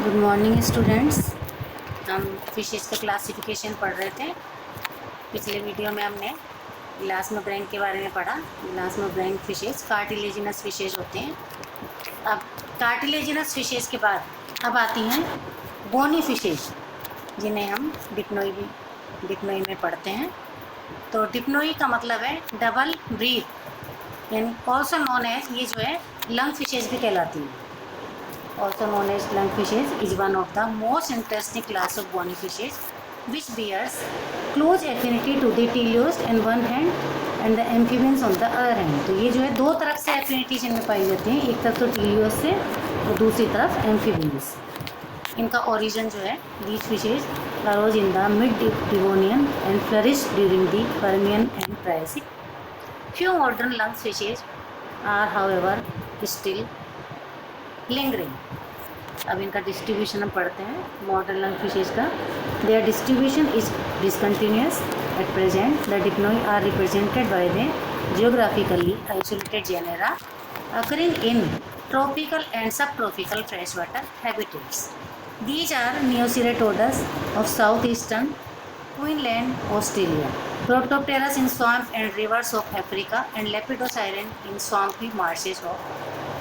Good morning students. हम fishes का classification पढ़ रहे थे। पिछले वीडियो में हमने इलास्मोब्रैंक के बारे में पढ़ा। इलास्मोब्रैंक फिशेस कार्टिलेजिनस फिशेस होते हैं। अब कार्टिलेजिनस फिशेस के बाद अब आती हैं बोनी फिशेस, जिन्हें हम डिप्नोई में पढ़ते हैं। तो डिप्नोई का मतलब है डबल ब्रीथ, यानी ऑल्सो नोन एज, ये जो है लंग फिशेस भी कहलाती हैं। Also known as lungfishes, is one of the most interesting class of bony fishes, which bears close affinity to the teleost on one hand and the amphibians on the other hand। तो ये जो है दो तरफ से affinity इनमें पाई जाती हैं, एक तरफ तो टीलियोस से और दूसरी तरफ एम्फीबियंस। इनका ओरिजिन जो है, these fishes arose in the mid Devonian and flourish during the Permian and Triassic. Few modern lung fishes are however still lingering. अब इनका डिस्ट्रीब्यूशन हम पढ़ते हैं मॉडर्न लंग फिशेज का। Their distribution is discontinuous at present. The Dipnoi are represented by the geographically isolated genera occurring in tropical and subtropical freshwater habitats. These are Neoceratodus of southeastern Queensland, Australia, Protopterus in swamp and rivers of Africa, and Lepidosiren in swampy marshes of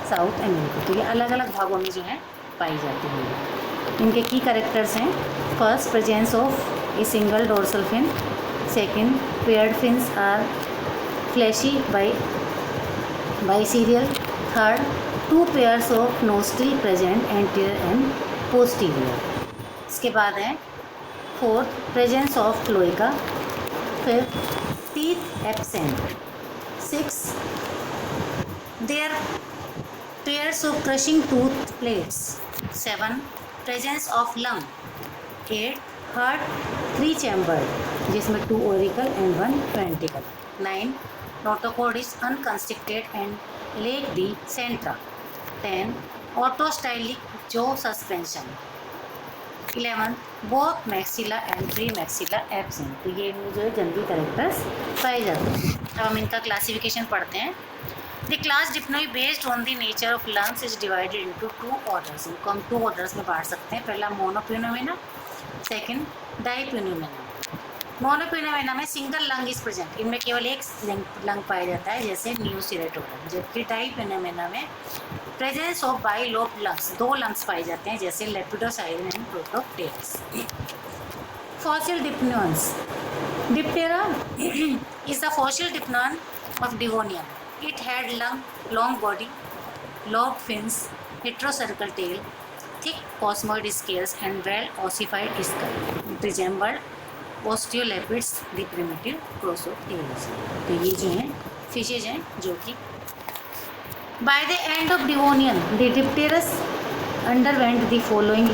south America. तो ये अलग अलग भागों में जो है पाई जाती हैं। इनके की कैरेक्टर्स हैं: first, presence of a single dorsal fin. Second, paired fins are fleshy biserial. Third, two pairs of nostril present anterior and posterior. इसके बाद है fourth, presence of cloaca. Fifth, teeth absent. Six, there pairs of crushing tooth plates. 7, presence of lung. 8, heart 3 chambered, जिसमें 2 auricle and 1 ventricle. 9, notochord is unconstricted and lack the centra. 10, autostylic jaw suspension. 11, both maxilla and premaxilla absent। तो ये जो है general characters पाए जाते हैं। अब हम इनका क्लासिफिकेशन पढ़ते हैं। The class Dipnoi based on the nature of lungs is divided into 2 orders। इनको हम 2 orders में बांट सकते हैं। पहला मोनोप्यूनोमेना, सेकंड डाइप्यूनोमेना। मोनोप्यूनोमेना में सिंगल लंग इज प्रेजेंट, इनमें केवल एक लंग पाया जाता है, जैसे न्यूसीरेटोडा। जबकि डाइप्यूनोमेना में presence of bilobe lungs, 2 lungs पाए जाते हैं, जैसे Lepidosiren and Protopterus. Fossil dipnons. Diptera is the fossil dipnone of Devonian। It had long body, lobed fins, heterocercal tail, thick cosmoid scales, and well-ossified skull. It resembled osteolapids, the primitive prosopteros। तो ये जो हैं fishes हैं जो कि by the end of Devonian, the Dipterus underwent the following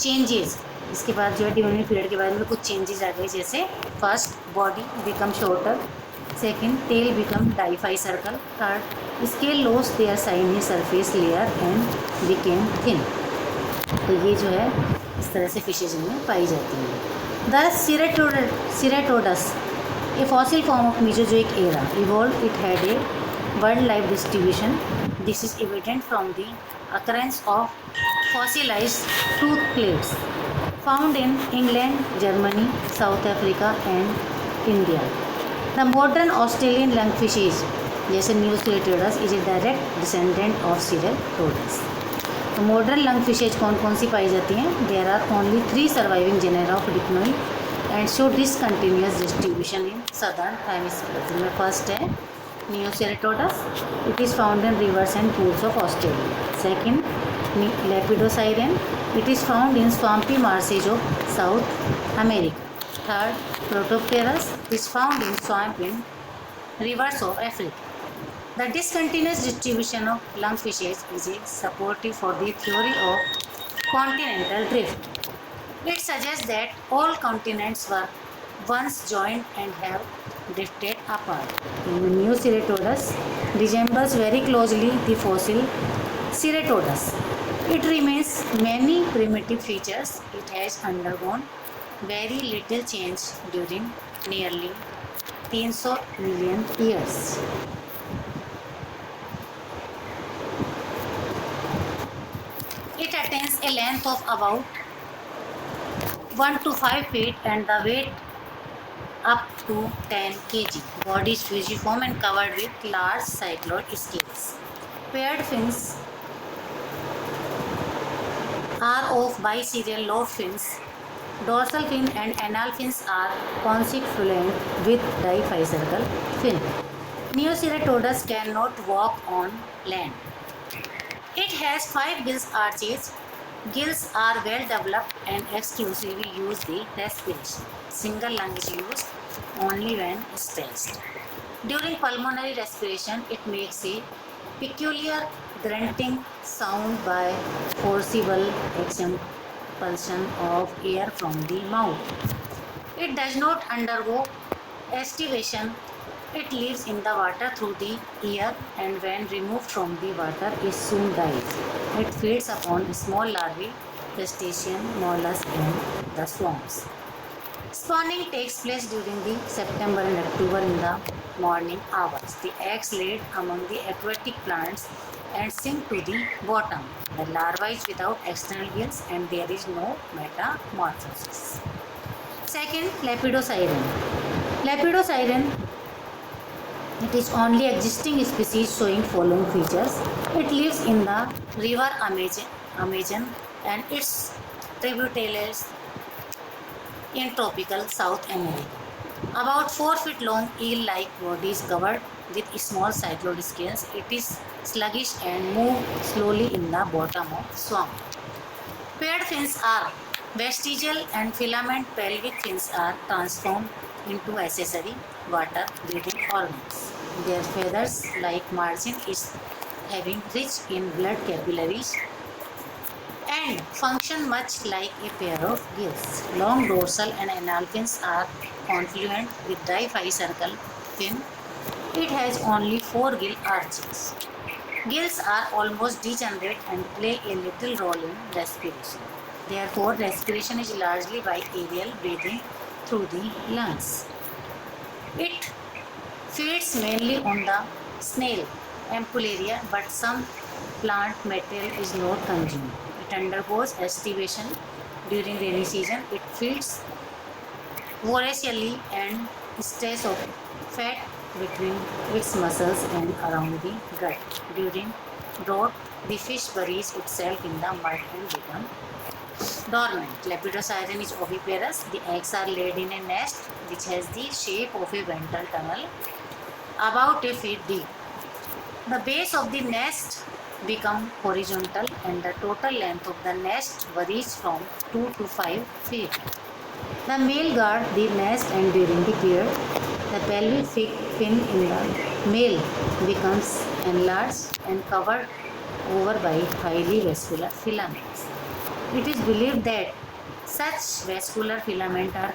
changes। इसके बाद जो है डिवोनियन पीरियड के बाद में कुछ चेंजेस आ गए, जैसे first, body become shorter. Second, tail become diphycercal. Third, scale loss their shiny surface layer and became thin. तो ये जो है इस तरह से फिशेज में पाई जाती हैं। The Ceratodus, a fossil form of Mesozoic era, evolve. It had a world life distribution. This is evident from the occurrence of fossilized tooth plates found in England, Germany, South Africa and India। The modern Australian lungfishes जैसे Neoceratodus is a direct descendant of Ceratodus. तो modern lungfishes कौन कौन सी पाई जाती हैं? There are only 3 surviving genera of Dipnoi and show discontinuous distribution in southern hemisphere. जिनमें first है Neoceratodus, it is found in rivers and pools of Australia। Second, Lepidosiren, it is found in swampy marshes of South America। Third, Protopterus is found in swamp in rivers of Africa। The discontinuous distribution of lungfishes is supportive for the theory of continental drift। It suggests that all continents were once joined and have drifted apart। Neoceratodus resembles very closely the fossil Ceratodus। It remains many primitive features। It has undergone very little change during nearly 300 million years। It attains a length of about 1 to 5 feet and the weight up to 10 kg. Body is fusiform and covered with large cycloid scales. Paired fins are of biserial lobe fins. Dorsal fin and anal fins are constituent with diphyserical fin. Neoceratodus cannot walk on land. It has 5 gills arches. Gills are well developed and exclusively use the respiration. Single lung is used only when stressed. During pulmonary respiration, it makes a peculiar grunting sound by forcible expulsion of air from the mouth. It does not undergo aestivation. It lives in the water through the ear and when removed from the water it soon dies. It feeds upon small larvae, crustacean, mollusks and the swamps. Spawning takes place during the September and October in the morning hours. The eggs laid among the aquatic plants and sink to the bottom. The larva is without external gills and there is no metamorphosis. Second, Lepidosiren. Lepidosiren, it is only existing species showing following features. It lives in the river Amazon and its tributaries in tropical South America. About 4 feet long eel-like body is covered with small cycloid scales. It is sluggish and moves slowly in the bottom of swamp. Paired fins are vestigial and filament pelvic fins are transformed into accessory water-breathing organs. Their feathers like margin is having rich in blood capillaries and function much like a pair of gills. Long dorsal and anal fins are confluent with diphyserical fin. It has only 4 gill arches. Gills are almost degenerate and play a little role in respiration. Therefore, respiration is largely by aerial breathing through the lungs. It feeds mainly on the snail, Ampullaria, but some plant material is not consumed. It undergoes aestivation during rainy season. It feeds voraciously and stays of fat between its muscles and around the gut. During drought, the fish buries itself in the mud and becomes dormant. Lepidosiren is oviparous. The eggs are laid in a nest which has the shape of a ventral tunnel about a feet deep. The base of the nest become horizontal and the total length of the nest varies from 2 to 5 feet. The male guard the nest and during the period, the pelvic fin in the male becomes enlarged and covered over by highly vascular filaments. It is believed that such vascular filaments are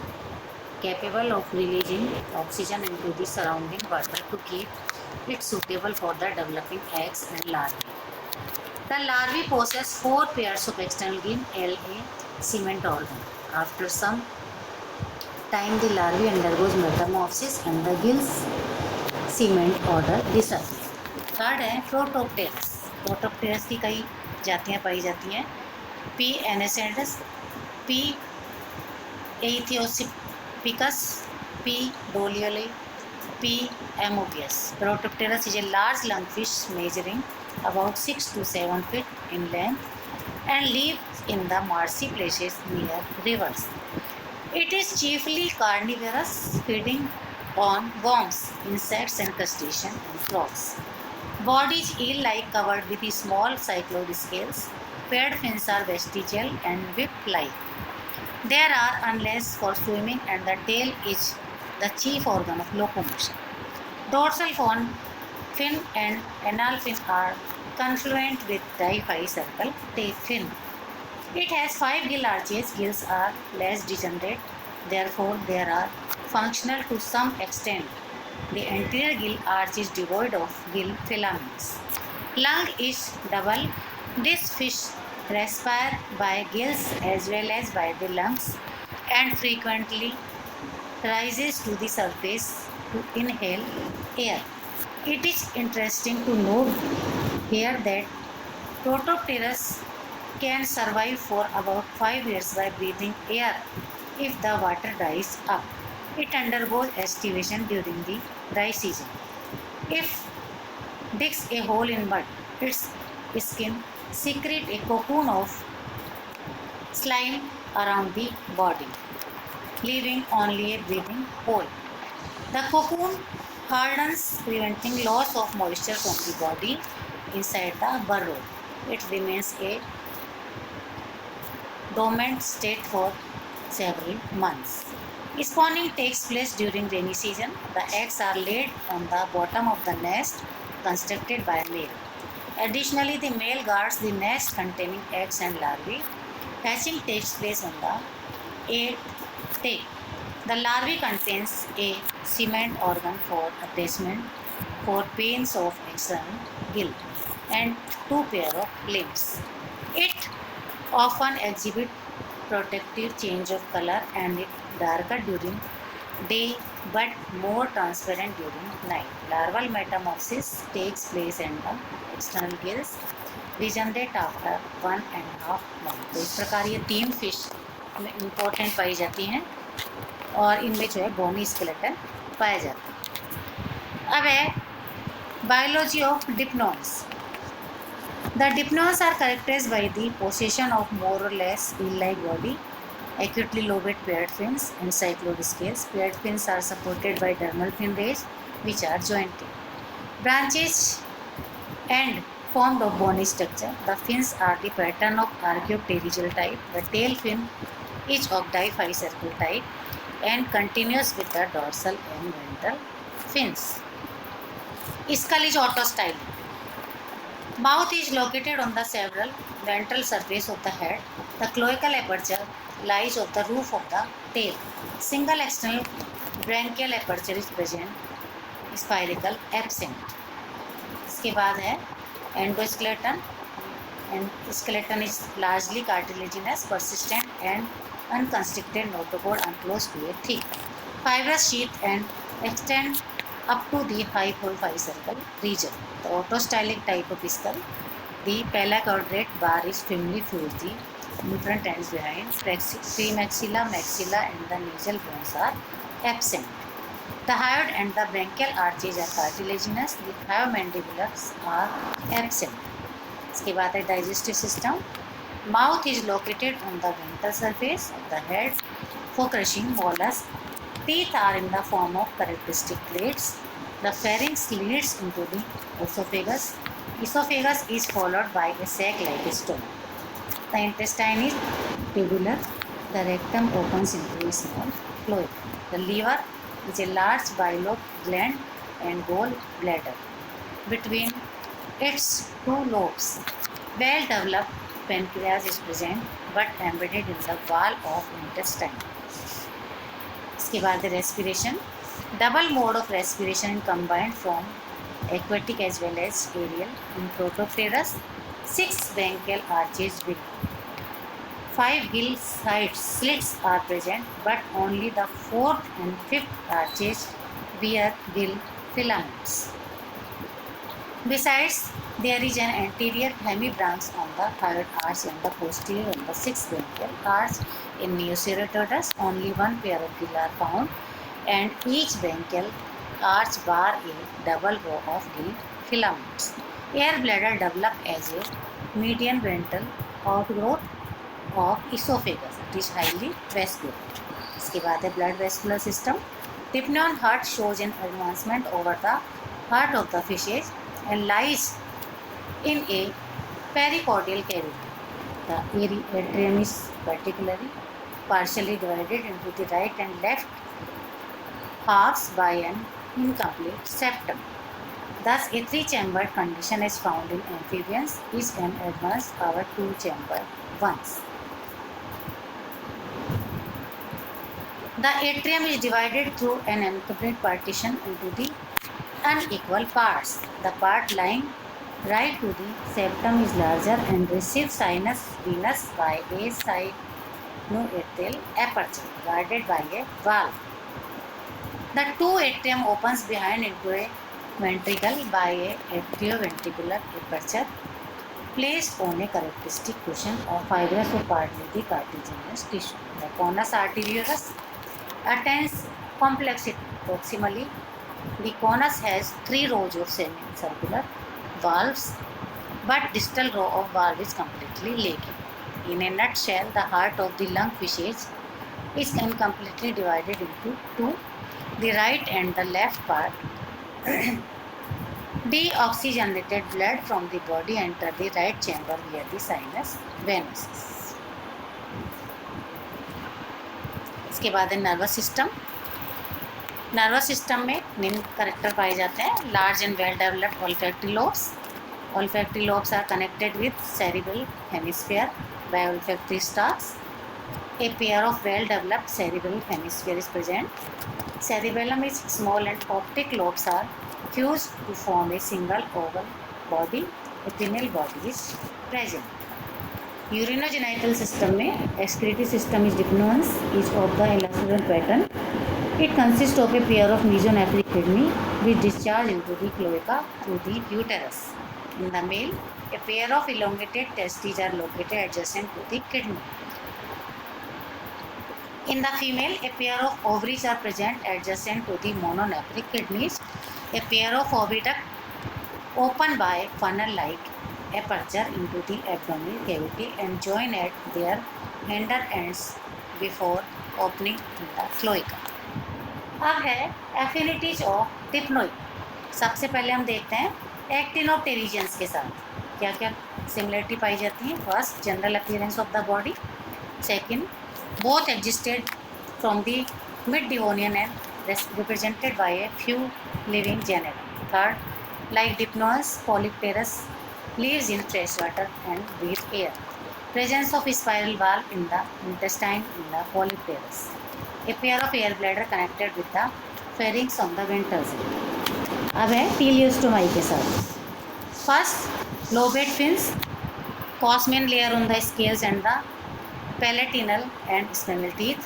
capable of releasing oxygen into the surrounding water to keep it suitable for the developing eggs and larvae. The larvae possess 4 pairs of external gill, a cement organ. After some time, the larvae undergoes metamorphosis and the gills cement order disappear. Third है Protopterus. Protopterus की कई जातियाँ पाई जाती हैं. P. anescens, P. Aethiopiccus, P. dolioli, P. amopius. Protopterus is a large lungfish measuring about 6 to 7 feet in length and lives in the marshy places near rivers. It is chiefly carnivorous, feeding on worms, insects and crustaceans and frogs. Body is eel-like, covered with small cycloid scales. Paired fins are vestigial and whip-like. There are unlays for swimming and the tail is the chief organ of locomotion. Dorsal fin and anal fin are confluent with diphyserical fin. It has 5 gill arches. Gills are less degenerate, therefore they are functional to some extent. The anterior gill arch is devoid of gill filaments. Lung is double. This fish respire by gills as well as by the lungs and frequently rises to the surface to inhale air. It is interesting to note here that Protopterus can survive for about 5 years by breathing air. If the water dries up, it undergoes estivation during the dry season. If digs a hole in mud, its skin secretes a cocoon of slime around the body, leaving only a breathing hole. The cocoon hardens, preventing loss of moisture from the body inside the burrow. It remains a dormant state for several months. Spawning takes place during rainy season. The eggs are laid on the bottom of the nest constructed by male. Additionally, the male guards the nest containing eggs and larvae. Hatching takes place on the eighth day. The larvae contains a cement organ for attachment for panes of external gill and two pair of limbs. It often exhibit protective change of color and it darker during day but more transparent during night. Larval metamorphosis takes place in the external gills regenerate after 1.5 month. तो इस प्रकार ये 3 fish important पाई जाती हैं और इनमें जो है बोनी स्केलेटन पाया जाता है। अब है biology of dipnons. The dipnons are characterized by the possession of more or less eel-like body, acutely lobed paired fins, and cycloid scales. Paired fins are supported by dermal fin rays, which are jointed. Branches and formed of bony structure. The fins are the pattern of archaeopterygial type. The tail fin is of diphycercal type and continuous with the dorsal and ventral fins. Skull is autostylic. Mouth is located on the several ventral surface of the head. The cloacal aperture lies of the roof of the tail. Single external branchial aperture is present. Spherical absent. इसके बाद है endoskeleton. And skeleton is largely cartilaginous, persistent and unconstricted notochord enclosed to a thick fibrous sheath and extend up to the hypophyseal region. The autostylic type of skull, the palacaudate bar is firmly fused in front and behind. Premaxilla, maxilla and the nasal bones are absent. The hyoid and the branchial arches are cartilaginous. The hyomandibulas are absent. इसके बाद है digestive system. Mouth is located on the ventral surface of the head for crushing mollusks. Teeth are in the form of characteristic plates. The pharynx leads into the esophagus. Esophagus is followed by a sac-like stomach. The intestine is tubular. The rectum opens into a small cloaca. The liver is a large bilobed gland and gall bladder. Between its two lobes, well-developed pancreas is present but embedded in the wall of intestine. इसके बाद respiration. Double mode of respiration combined from aquatic as well as aerial. In Protopterus, 6 branchial arches with 5 gill side slits are present, but only the 4th and 5th arches bear gill filaments. Besides, there is an anterior hemibranch on the third arch and the posterior on the 6th branchial arch. In Neoceratodus, only one pair of gill are found, and each branchial arch bar a double row of gill filaments. Air bladder develop as a median ventral outgrowth of esophagus. It is highly vascular. इसके बाद है blood vascular system. Dipnone heart shows an advancement over the heart of the fishes and lies in a pericardial cavity. The atrium is partially divided into the right and left halves by an incomplete septum. Thus, a 3-chambered condition is found in amphibians is an advanced over 2-chambered ones. The atrium is divided through an incomplete partition into the unequal parts. The part lying right to the septum is larger and receives sinus venous by a sinoatrial aperture guarded by a valve. The 2 atrium opens behind into a ventricle by a atrioventricular aperture placed on a characteristic cushion or fibrous or partly the cartilaginous tissue. The conus arteriosus attains complexity proximally. The conus has 3 rows of semicircular valves, but distal row of valve is completely lacking. In a nutshell, the heart of the lung fissure is incompletely divided into two, the right and the left part. Deoxygenated blood from the body enter the right chamber via the sinus venosus. इसके बाद है nervous system. Nervous system में निम्न character पाए जाते हैं. Large and well developed olfactory lobes. Olfactory lobes are connected with cerebral hemisphere by olfactory stalks. A pair of well developed cerebral hemisphere is present. Cerebellum is small and optic lobes are fused to form a single oval body. A pineal body is present. Urinogenital system में excretory system is dipnoans is of the elastoidal pattern. It consists of a pair of mesonephric kidney which discharge into the cloaca through the uterus. In the male, a pair of elongated testes are located adjacent to the kidney. In the female, a pair of ovaries are present adjacent to the mononephric kidneys. A pair of oviduct open by funnel-like aperture into the abdominal cavity and join at their hinder ends before opening in the cloaca. अब है affinities of डिप्नोइड. सबसे पहले हम देखते हैं एक्टिनोप्टेरिजियंस के साथ क्या क्या सिमिलरिटी पाई जाती है. First, general appearance of the body. Second, both existed from the mid-Devonian and represented by a few living genera. Third, like Dipnoans, Polypterus lives in fresh water and breathes air. Presence of spiral valve in the intestine in the Polypterus. A pair of air bladder connected with the pharynx on the ventral side. अब है टीलियोस्टोमाई के साथ. First, lobate fins, cosmian layer on the scales and the palatinal and spinal teeth.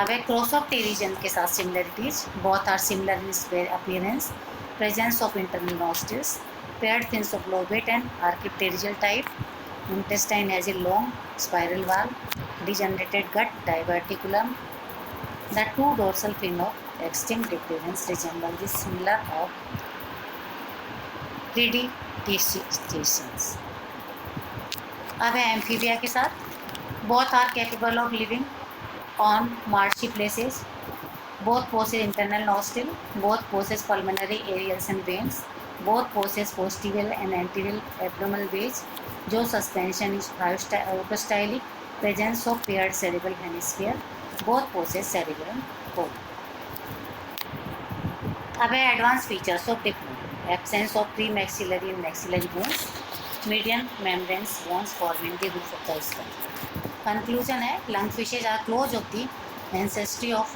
अब है crossopterygian के साथ similarities. Both are similar in appearance. Presence of internal nostrils. Paired fins of lobate and archipterygial type. Intestine has a long spiral valve. Degenerated gut, diverticulum. The two dorsal fin of extinct dipterans resemble the similar of predictions. अब है amphibia के साथ. Both are capable of living on marshy places. Both possess internal nostril. Both possess pulmonary areas and veins. Both possess posterior and anterior abdominal veins. जो suspension is hypostylic. Presence of paired cerebral hemisphere. Both possess cerebellum colon. अब है advanced features of dipno. Absence of premaxillary and maxillary bones. Median membranous bones forming the roof of the skull. Conclusion है, lung fishes are close of the ancestry of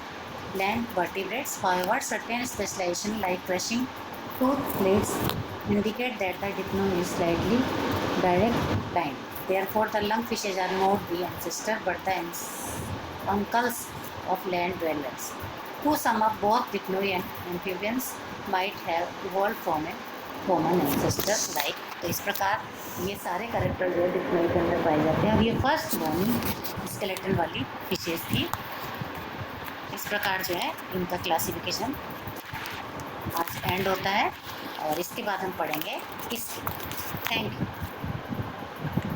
land vertebrates. However, certain specialization like crushing tooth plates indicate that the dipno is slightly direct line. Therefore, the lung fishes are not the ancestor but the uncles of land dwellers. To sum up, both dipnoi and amphibians might have evolved from a common ancestor like. तो इस प्रकार ये सारे character जो है Dipnoi के अंदर पाए जाते हैं. अब ये फर्स्ट बोनी स्केलेटन वाली फिशेस थी. इस प्रकार जो है इनका क्लासिफिकेशन आज एंड होता है और इसके बाद हम पढ़ेंगे इसकी. Thank you.